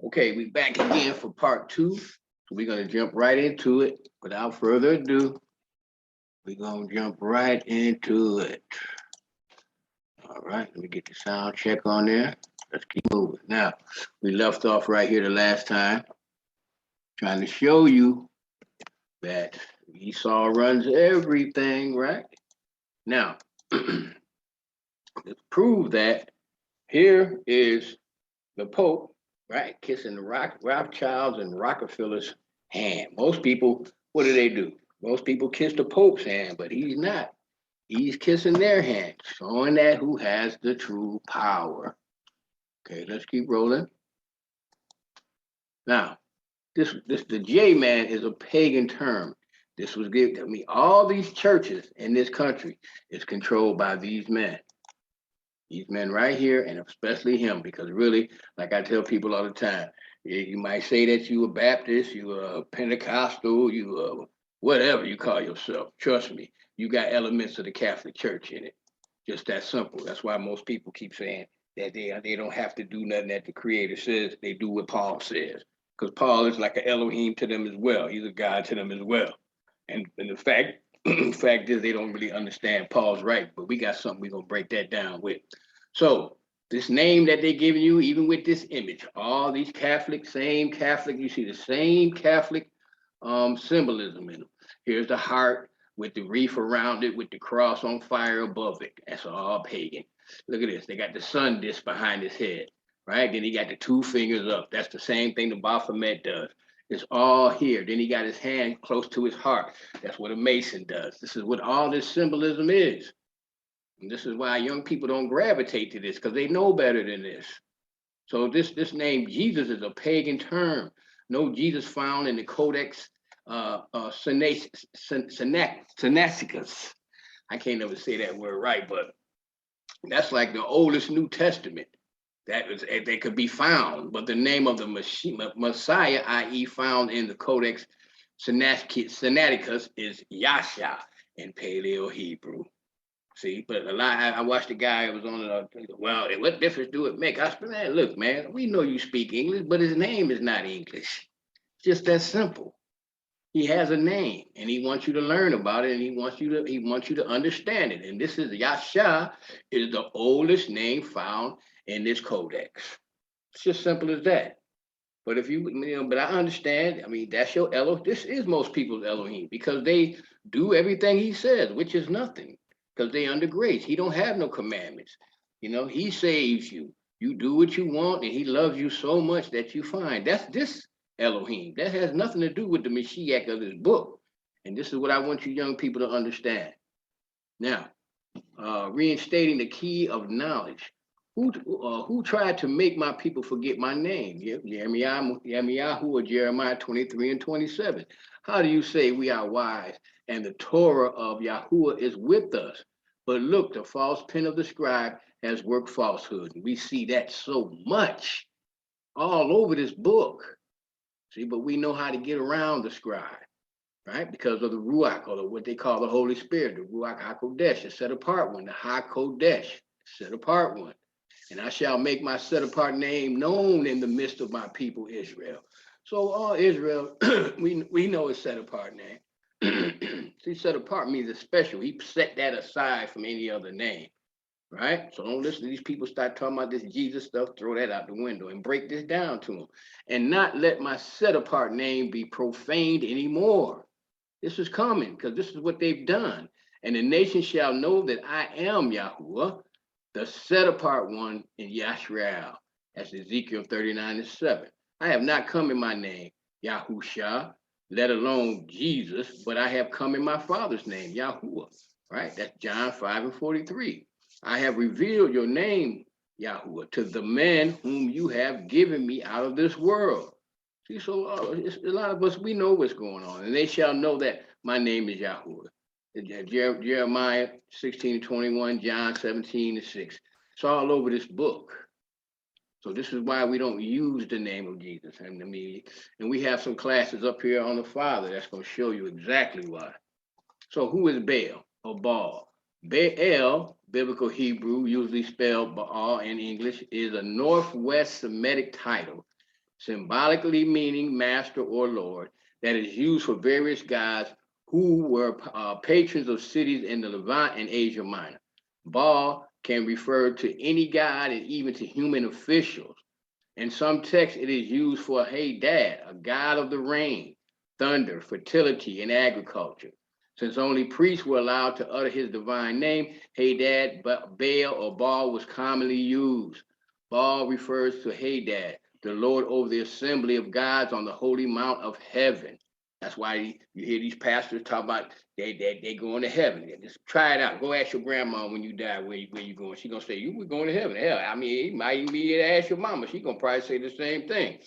Okay, we back again for part two. So we're gonna jump right into it. Without further ado, we're gonna jump right into it. All right, let me get the sound check on there. Let's keep moving. Now, we left off right here the last time, trying to show you that Esau runs everything, right? Now, to prove that, here is the Pope, right, kissing the Rothschilds and Rockefellers' hand. Most people, what do? Most people kiss the Pope's hand, but he's not. He's kissing their hand, showing that who has the true power. Okay, let's keep rolling. Now, this the J man is a pagan term. This was given. I mean, all these churches in this country is controlled by these men. These men right here, and especially him, because really, like I tell people all the time, you might say that you a Baptist, you a Pentecostal, you a whatever you call yourself. Trust me, you got elements of the Catholic Church in it. Just that simple. That's why most people keep saying that they don't have to do nothing that the Creator says. They do what Paul says, because Paul is like an Elohim to them as well. He's a God to them as well. And the fact fact is they don't really understand Paul's right, but we got something we're gonna break that down with. So this name that they giving you, even with this image, all these Catholic, same Catholic, you see the same Catholic symbolism in them. Here's the heart with the wreath around it, with the cross on fire above it. That's all pagan. Look at this. They got the sun disk behind his head, right? Then he got the two fingers up. That's the same thing the Baphomet does. It's all here. Then he got his hand close to his heart. That's what a Mason does. This is what all this symbolism is. And this is why young people don't gravitate to this because they know better than this. So this name Jesus is a pagan term. No Jesus found in the Codex Sinaiticus. I can't never say that word right, but that's like the oldest New Testament that was they could be found. But the name of the Messiah, i.e., found in the Codex Sinaiticus, is Yasha in Paleo Hebrew. See, but a lot. I watched a guy who was on well, what difference do it make? I said, man, look, man, we know you speak English, but his name is not English. It's just that simple. He has a name, and he wants you to learn about it, and he wants you to understand it. And this is Yasha is the oldest name found in this codex. It's just simple as that. But if but I understand. I mean, that's your Elohim. This is most people's Elohim because they do everything he says, which is nothing, because they under grace. He don't have no commandments. He saves you. You do what you want, and he loves you so much that you find. That's this Elohim. That has nothing to do with the Mashiach of this book. And this is what I want you young people to understand. Now, reinstating the key of knowledge. Who tried to make my people forget my name? Yirmiyahu or Jeremiah 23 and 27. How do you say we are wise and the Torah of Yahuwah is with us? But look, the false pen of the scribe has worked falsehood. We see that so much all over this book. See, but we know how to get around the scribe, right? Because of the Ruach, or what they call the Holy Spirit, the Ruach HaKodesh, the set apart one, the HaKodesh, set apart one. And I shall make my set apart name known in the midst of my people Israel. So all Israel, we know it's set apart name. See, set apart means it's special. He set that aside from any other name, right? So don't listen to these people start talking about this Jesus stuff, throw that out the window and break this down to them. And not let my set apart name be profaned anymore. This is coming because this is what they've done. And the nation shall know that I am Yahuwah, the set apart one in Yashrael. That's Ezekiel 39 and 7. I have not come in my name, Yahusha, let alone Jesus, but I have come in my Father's name, Yahuwah. Right? That's John 5 and 43. I have revealed your name, Yahuwah, to the men whom you have given me out of this world. See, so a lot of us, we know what's going on, and they shall know that my name is Yahuwah. Jeremiah 16:21, John 17:6. It's all over this book. So this is why we don't use the name of Jesus. And we have some classes up here on the Father that's going to show you exactly why. So who is Baal or Baal? Baal, biblical Hebrew, usually spelled Baal in English, is a Northwest Semitic title symbolically meaning master or lord, that is used for various gods who were patrons of cities in the Levant and Asia Minor. Baal can refer to any god and even to human officials. In some texts, it is used for Hadad, a god of the rain, thunder, fertility, and agriculture. Since only priests were allowed to utter his divine name, Hadad, Baal, or Baal was commonly used. Baal refers to Hadad, the Lord over the assembly of gods on the holy mount of heaven. That's why you hear these pastors talk about they going to heaven. Just try it out. Go ask your grandma when you die where you going. She gonna say you were going to heaven. Hell, I mean, it might even be to ask your mama. She gonna probably say the same thing,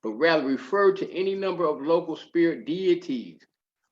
but rather refer to any number of local spirit deities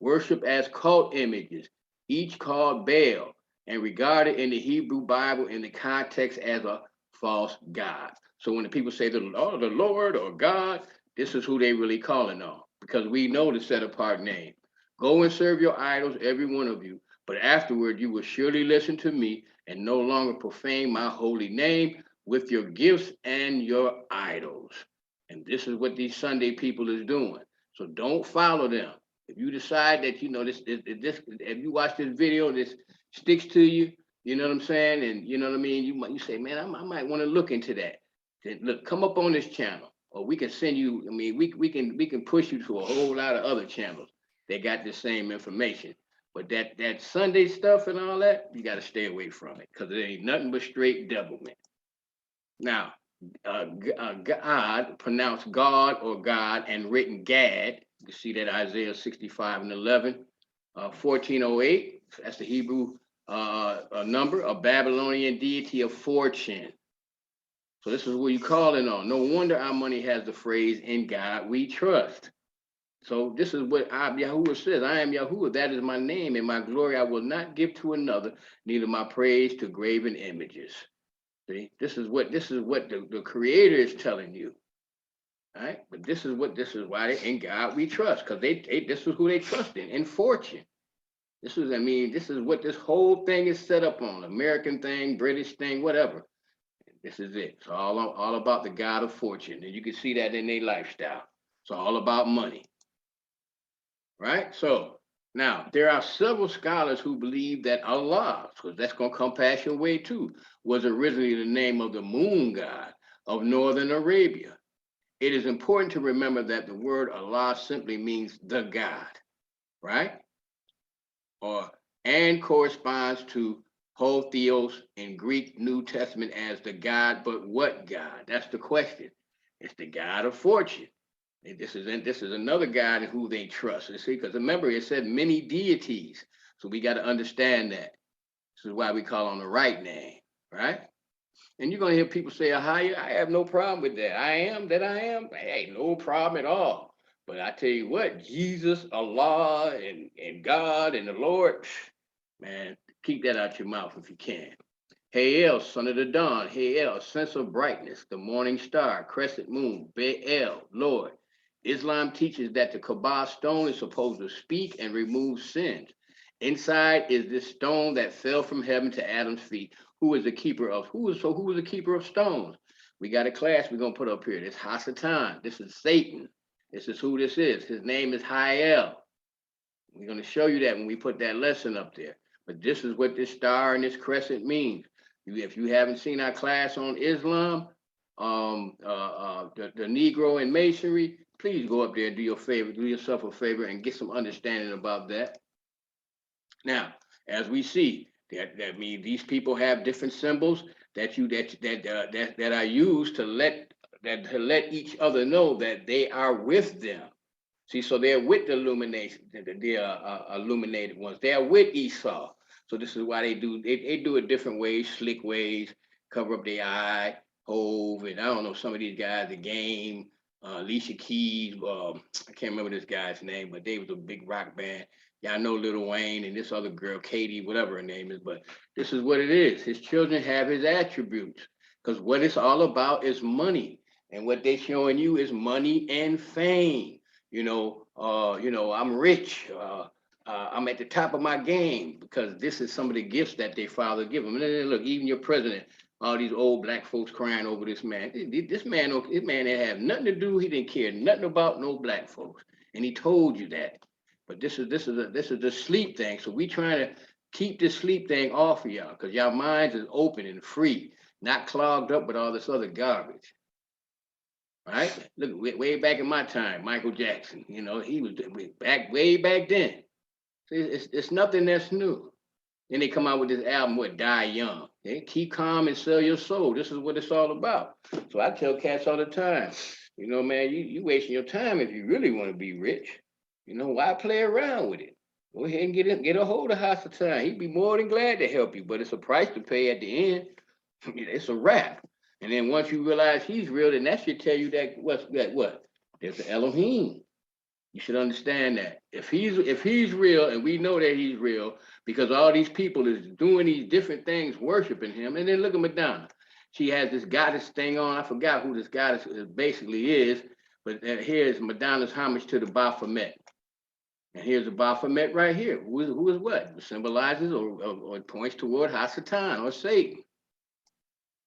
worshipped as cult images, each called Baal, and regarded in the Hebrew Bible in the context as a false god. So when the people say the Lord or God, this is who they really calling on, because we know the set apart name. Go and serve your idols, every one of you, but afterward you will surely listen to me and no longer profane my holy name with your gifts and your idols. And this is what these Sunday people is doing. So don't follow them. If you decide that this, if you watch this video, this sticks to you, you know what I'm saying, and you know what I mean. You say, man, I might want to look into that. Then look, come up on this channel, or we can send you. I mean, we can push you to a whole lot of other channels. They got the same information, but that Sunday stuff and all that, you got to stay away from it because it ain't nothing but straight devilment. Now, God, pronounced God or God, and written Gad. You can see that Isaiah 65 and 11, 1408. That's the Hebrew number, a Babylonian deity of fortune. So this is what you calling on. No wonder our money has the phrase, in God we trust. So this is what Yahuwah says. I am Yahuwah. That is my name, and my glory I will not give to another, neither my praise to graven images. See, this is what the Creator is telling you. All right, but this is why they in God we trust, because this is who they trust in fortune. This is what this whole thing is set up on. American thing, British thing, whatever. This is it. It's all about the God of fortune, and you can see that in their lifestyle. It's all about money, right? So now there are several scholars who believe that Allah, because that's gonna come past your way too, was originally the name of the moon god of northern Arabia. It is important to remember that the word Allah simply means the God, right? And corresponds to Ho Theos in Greek New Testament as the God, but what God? That's the question. It's the God of fortune. And this is another God in who they trust. You see, because remember, it said many deities. So we got to understand that. This is why we call on the right name, right? And you're gonna hear people say, I have no problem with that. I am that I am. Hey, no problem at all. But I tell you what, Jesus, Allah, and God and the Lord, man, keep that out your mouth if you can. Hael, son of the dawn. Hael, sense of brightness, the morning star, crescent moon, Baal, Lord. Islam teaches that the Kaaba stone is supposed to speak and remove sins. Inside is this stone that fell from heaven to Adam's feet. Who is the keeper of who is the keeper of stones? We got a class we're gonna put up here. This Hasatan. This is Satan. This is who this is. His name is Hael. We're gonna show you that when we put that lesson up there. But this is what this star and this crescent means. If you haven't seen our class on Islam, the Negro and Masonry, please go up there and do yourself a favor and get some understanding about that. Now, as we see, that means these people have different symbols that are used to let each other know that they are with them. See, so they're with the illuminated ones. They are with Esau. So this is why they do it different ways, slick ways, cover up their eye, Hove, and I don't know some of these guys, the Game, Alicia Keys. I can't remember this guy's name, but they was a big rock band. Y'all know Lil Wayne and this other girl, Katie, whatever her name is. But this is what it is. His children have his attributes, because what it's all about is money, and what they're showing you is money and fame. I'm rich. I'm at the top of my game because this is some of the gifts that their father give them. And then look, even your president, All these old black folks crying over this man. This man didn't have nothing to do. He didn't care nothing about no black folks, and he told you that. But this is the sleep thing. So we trying to keep this sleep thing off of y'all, because y'all minds is open and free, not clogged up with all this other garbage. Right? Look, way back in my time, Michael Jackson. You know, he was back way back then. See, it's nothing that's new. Then they come out with this album, what, Die Young. They keep calm and sell your soul. This is what it's all about. So I tell cats all the time, you know, man, you wasting your time if you really want to be rich. You know, why play around with it? Go ahead and get a hold of Hasatan. He'd be more than glad to help you, but it's a price to pay at the end. It's a wrap. And then once you realize he's real, then that should tell you that what? There's an Elohim. You should understand that if he's real, and we know that he's real, because all these people is doing these different things, worshiping him. And then look at Madonna. She has this goddess thing on. I forgot who this goddess basically is, but here's Madonna's homage to the Baphomet. And here's the Baphomet right here. Who is what? It symbolizes or points toward Hasatan or Satan.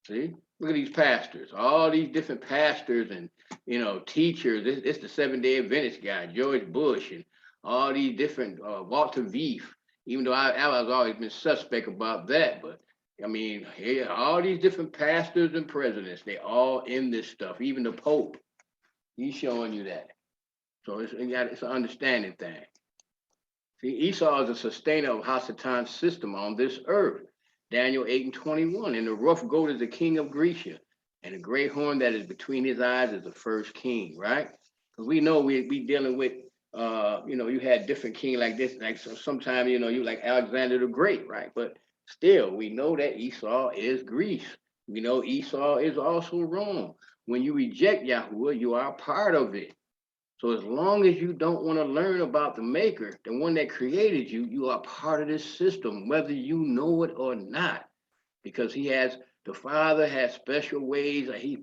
See? Look at these pastors, all these different pastors and, you know, teachers. It's the Seventh-day Adventist guy, George Bush, and all these different, Walter Veef, even though I was always been suspect about that. But I mean, here, all these different pastors and presidents, they all in this stuff. Even the Pope, he's showing you that. So it's an understanding thing. See, Esau is a sustainer of Hasatan's system on this earth. Daniel 8:21, and the rough goat is the king of Grecia, and the great horn that is between his eyes is the first king, right? Because we know we dealing with, you know, you had different king like this, like so sometimes, you know, you like Alexander the Great, right? But still, we know that Esau is Greece. We know Esau is also Rome. When you reject Yahuwah, you are part of it. So as long as you don't want to learn about the maker, the one that created you, you are part of this system, whether you know it or not, because the Father has special ways that he's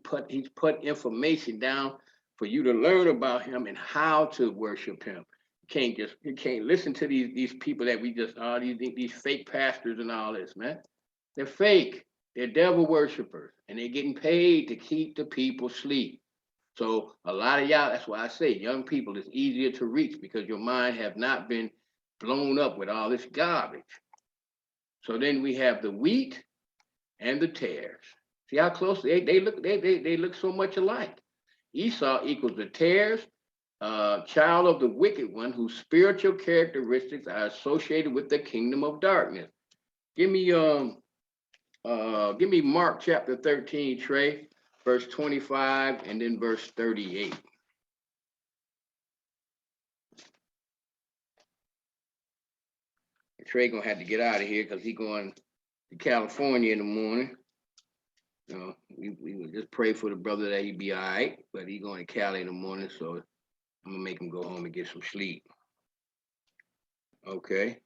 put information down for you to learn about him and how to worship him. You can't listen to these people that we just all these fake pastors and all this, man. They're fake. They're devil worshipers, and they're getting paid to keep the people asleep. So a lot of y'all, that's why I say young people, it's easier to reach because your mind have not been blown up with all this garbage. So then we have the wheat and the tares. See how close they look so much alike. Esau equals the tares, child of the wicked one, whose spiritual characteristics are associated with the kingdom of darkness. Give me Mark chapter 13, Trey. Verse 25 and then verse 38. Trey gonna have to get out of here because he's going to California in the morning. You know, we would just pray for the brother that he be all right, but he going to Cali in the morning, so I'm gonna make him go home and get some sleep. Okay.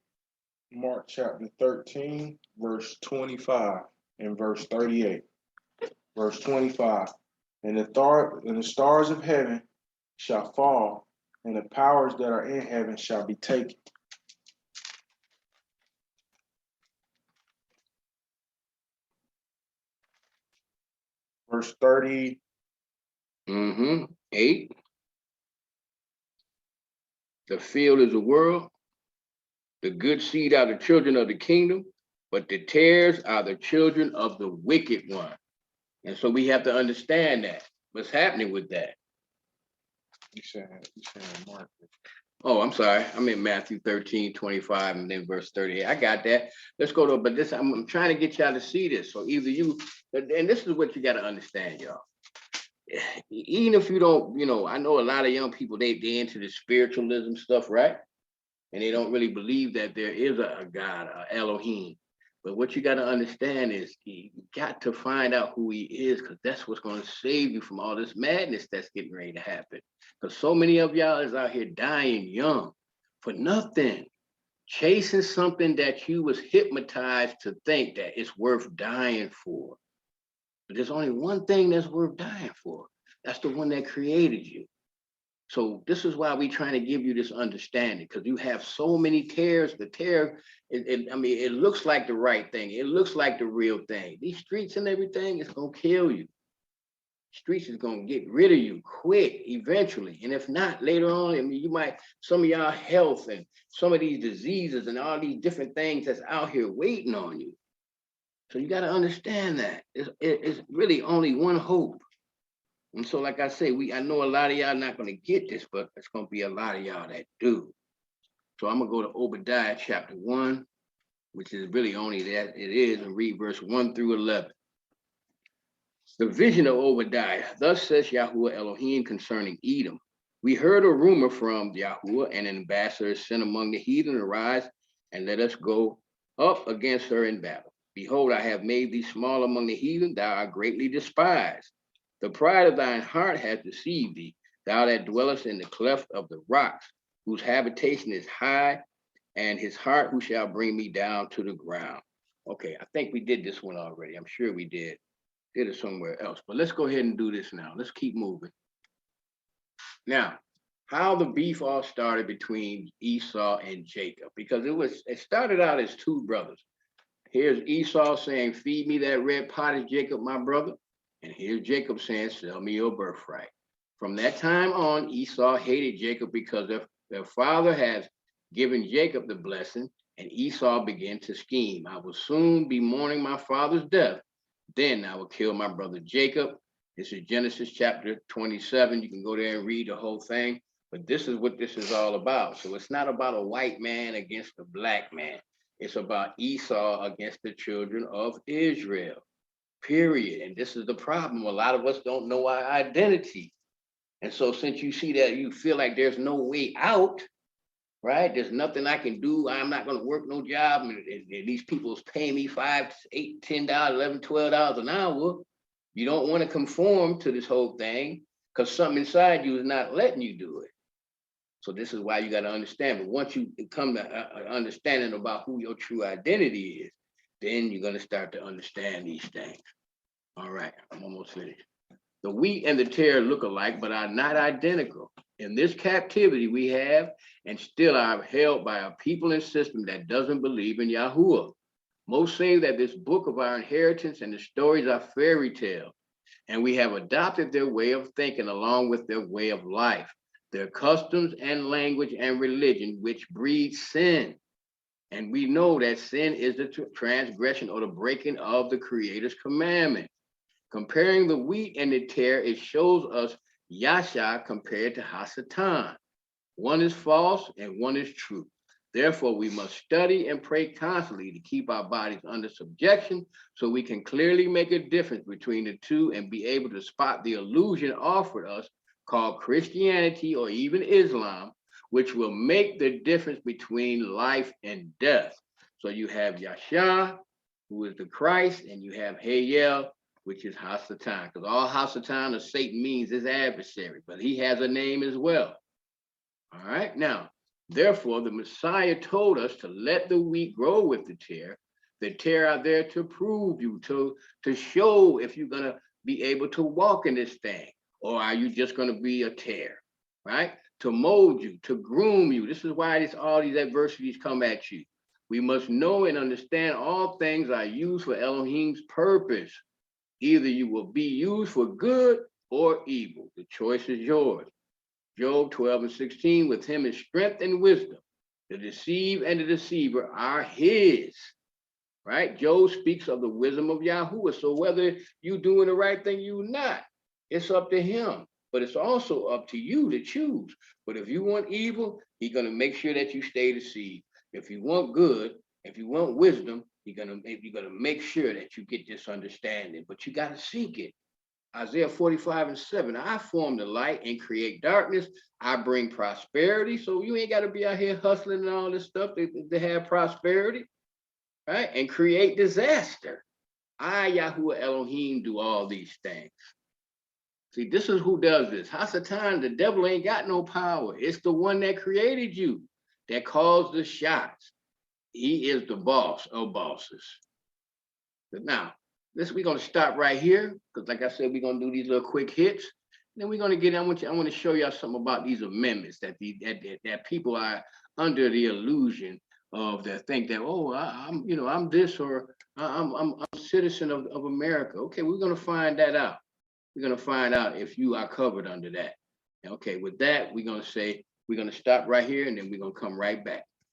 Mark chapter 13, verse 25 and verse 38. Verse 25, and the stars of heaven shall fall, and the powers that are in heaven shall be taken. Verse 30. 8. The field is the world. The good seed are the children of the kingdom, but the tares are the children of the wicked one. And so we have to understand that. What's happening with that? You saying Mark. Oh, I'm sorry. I'm in Matthew 13, 25, and then verse 38. I got that. Let's go to, but this, I'm trying to get y'all to see this. So either you, and this is what you got to understand, y'all. Even if you don't, you know, I know a lot of young people, they into the spiritualism stuff, right? And they don't really believe that there is a God, a Elohim. But what you got to understand is you got to find out who he is, because that's what's going to save you from all this madness that's getting ready to happen. Because so many of y'all is out here dying young for nothing, chasing something that you was hypnotized to think that it's worth dying for. But there's only one thing that's worth dying for. That's the one that created you. So this is why we're trying to give you this understanding, because you have so many tears. The tear, I mean, it looks like the right thing. It looks like the real thing. These streets and everything is gonna kill you. Streets is gonna get rid of you quick eventually. And if not, later on, I mean, you might, some of y'all health and some of these diseases and all these different things that's out here waiting on you. So you got to understand that it's really only one hope. And so, like I say, I know a lot of y'all not going to get this, but it's going to be a lot of y'all that do. So I'm going to go to Obadiah chapter 1, which is really only that it is, and read verse 1 through 11. The vision of Obadiah. Thus says Yahuwah Elohim concerning Edom. We heard a rumor from Yahuwah, and an ambassador is sent among the heathen. Arise and let us go up against her in battle. Behold, I have made thee small among the heathen, thou art greatly despised. The pride of thine heart hath deceived thee, thou that dwellest in the cleft of the rocks, whose habitation is high, and his heart who shall bring me down to the ground. Okay, I think we did this one already. I'm sure we did it somewhere else, but let's go ahead and do this now. Let's keep moving. Now, how the beef all started between Esau and Jacob, because it started out as two brothers. Here's Esau saying, feed me that red pottage, Jacob, my brother. And here's Jacob saying, sell me your birthright. From that time on, Esau hated Jacob because their father has given Jacob the blessing, and Esau began to scheme. I will soon be mourning my father's death. Then I will kill my brother Jacob. This is Genesis chapter 27. You can go there and read the whole thing. But this is what this is all about. So it's not about a white man against a black man. It's about Esau against the children of Israel, period. And this is the problem. A lot of us don't know our identity. And so since you see that, you feel like there's no way out, right? There's nothing I can do. I'm not going to work no job. And these people's paying me $5, $8, $10, $11, $12 an hour. You don't want to conform to this whole thing because something inside you is not letting you do it. So this is why you got to understand. But once you come to an understanding about who your true identity is, then you're going to start to understand these things. All right, I'm almost finished. The wheat and the tare look alike, but are not identical. In this captivity we have and still are held by a people and system that doesn't believe in Yahuwah. Most say that this book of our inheritance and the stories are fairy tales, and we have adopted their way of thinking along with their way of life, their customs and language and religion, which breeds sin. And we know that sin is the transgression or the breaking of the Creator's commandment. Comparing the wheat and the tare, it shows us Yasha compared to Hasatan. One is false and one is true. Therefore, we must study and pray constantly to keep our bodies under subjection so we can clearly make a difference between the two and be able to spot the illusion offered us called Christianity or even Islam, which will make the difference between life and death. So you have Yasha, who is the Christ, and you have Hayel, which is Hasatan, because all Hasatan or Satan means his adversary, but he has a name as well. All right, now, therefore, the Messiah told us to let the wheat grow with the tare. The tare are there to prove you, to show if you're going to be able to walk in this thing, or are you just going to be a tare, right? To mold you, to groom you. This is why all these adversities come at you. We must know and understand all things are used for Elohim's purpose. Either you will be used for good or evil. The choice is yours. Job 12:16, with him is strength and wisdom. The deceive and the deceiver are his, right? Job speaks of the wisdom of Yahuwah. So whether you're doing the right thing, you're not, it's up to him. But it's also up to you to choose. But if you want evil, he's going to make sure that you stay deceived. If you want good, if you want wisdom, you're gonna make sure that you get this understanding, but you got to seek it. Isaiah 45:7, I form the light and create darkness. I bring prosperity. So you ain't got to be out here hustling and all this stuff to have prosperity, right? And create disaster. I, Yahuwah Elohim, do all these things. See, this is who does this. Hasatan, the devil ain't got no power. It's the one that created you, that calls the shots. He is the boss of bosses. But now, we're going to stop right here, because like I said, we're going to do these little quick hits. Then we're gonna get. I want to show y'all something about these amendments that people are under the illusion of that think that I'm I'm this or I'm a citizen of America. Okay, we're gonna find that out. We're gonna find out if you are covered under that. Okay, with that we're gonna stop right here and then we're gonna come right back.